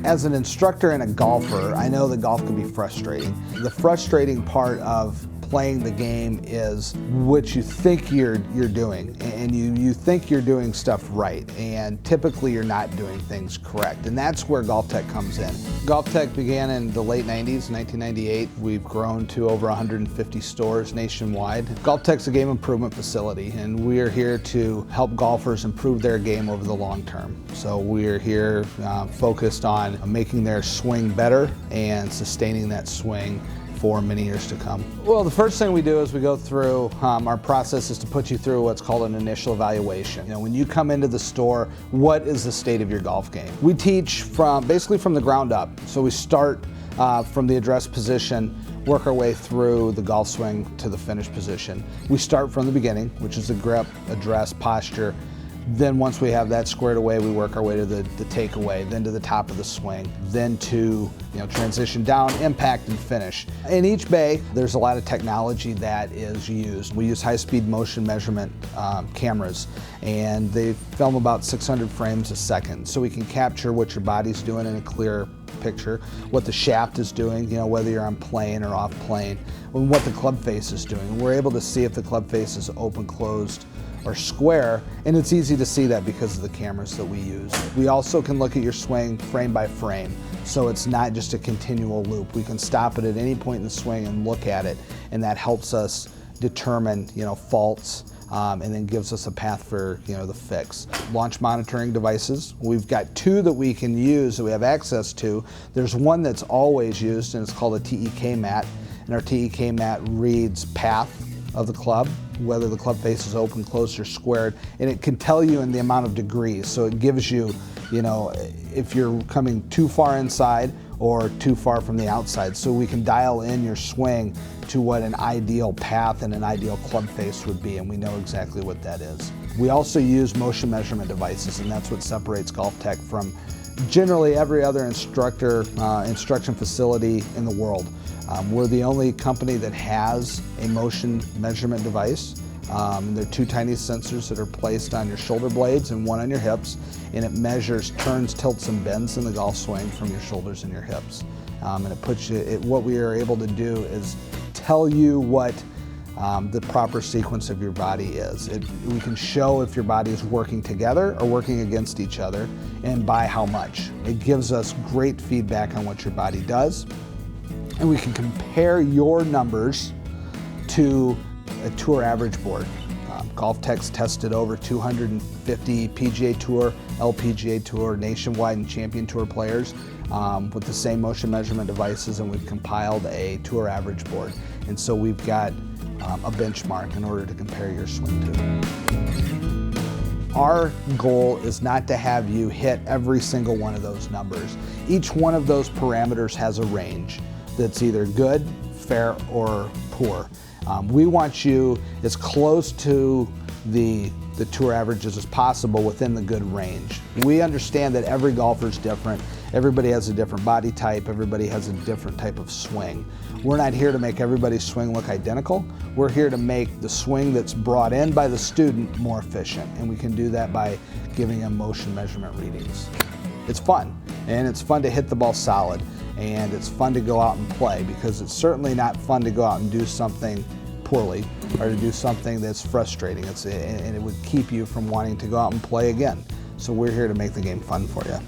As an instructor and a golfer, I know that golf can be frustrating. The frustrating part of playing the game is what you think you're doing, and you think you're doing stuff right, and typically you're not doing things correct, and that's where GolfTec comes in. GolfTec began in the late 90s, 1998. We've grown to over 150 stores nationwide. GolfTec's a game improvement facility, and we are here to help golfers improve their game over the long term. So we're here focused on making their swing better and sustaining that swing for many years to come. Well, the first thing we do is we go through, our process is to put you through what's called an initial evaluation. You know, when you come into the store, what is the state of your golf game? We teach basically from the ground up. So we start from the address position, work our way through the golf swing to the finish position. We start from the beginning, which is the grip, address, posture. Then once we have that squared away, we work our way to the takeaway, then to the top of the swing, then to transition down, impact, and finish. In each bay, there's a lot of technology that is used. We use high-speed motion measurement cameras, and they film about 600 frames a second, so we can capture what your body's doing in a clear picture, what the shaft is doing, whether you're on plane or off plane, and what the club face is doing. We're able to see if the club face is open, closed, or square, and it's easy to see that because of the cameras that we use. We also can look at your swing frame by frame, so it's not just a continual loop. We can stop it at any point in the swing and look at it, and that helps us determine faults, and then gives us a path for the fix. Launch monitoring devices. We've got two that we can use that we have access to. There's one that's always used, and it's called a TEK mat, and our TEK mat reads path of the club, whether the club face is open, closed, or squared, and it can tell you in the amount of degrees. So it gives you, if you're coming too far inside or too far from the outside. So we can dial in your swing to what an ideal path and an ideal club face would be, and we know exactly what that is. We also use motion measurement devices, and that's what separates GolfTec from generally every other instruction facility in the world. We're the only company that has a motion measurement device. There are two tiny sensors that are placed on your shoulder blades and one on your hips, and it measures turns, tilts, and bends in the golf swing from your shoulders and your hips. And it puts you, what we are able to do is tell you what the proper sequence of your body is. We can show if your body is working together or working against each other, and by how much. It gives us great feedback on what your body does, and we can compare your numbers to a tour average board. GolfTec's tested over 250 PGA Tour, LPGA Tour, Nationwide, and Champion Tour players with the same motion measurement devices, and we've compiled a tour average board. And so we've got a benchmark in order to compare your swing to. Our goal is not to have you hit every single one of those numbers. Each one of those parameters has a range that's either good, fair, or poor. We want you as close to the tour averages as possible within the good range. We understand that every golfer is different. Everybody has a different body type. Everybody has a different type of swing. We're not here to make everybody's swing look identical. We're here to make the swing that's brought in by the student more efficient, and we can do that by giving them motion measurement readings. It's fun, and it's fun to hit the ball solid, and it's fun to go out and play, because it's certainly not fun to go out and do something poorly or to do something that's frustrating. And it would keep you from wanting to go out and play again. So we're here to make the game fun for you.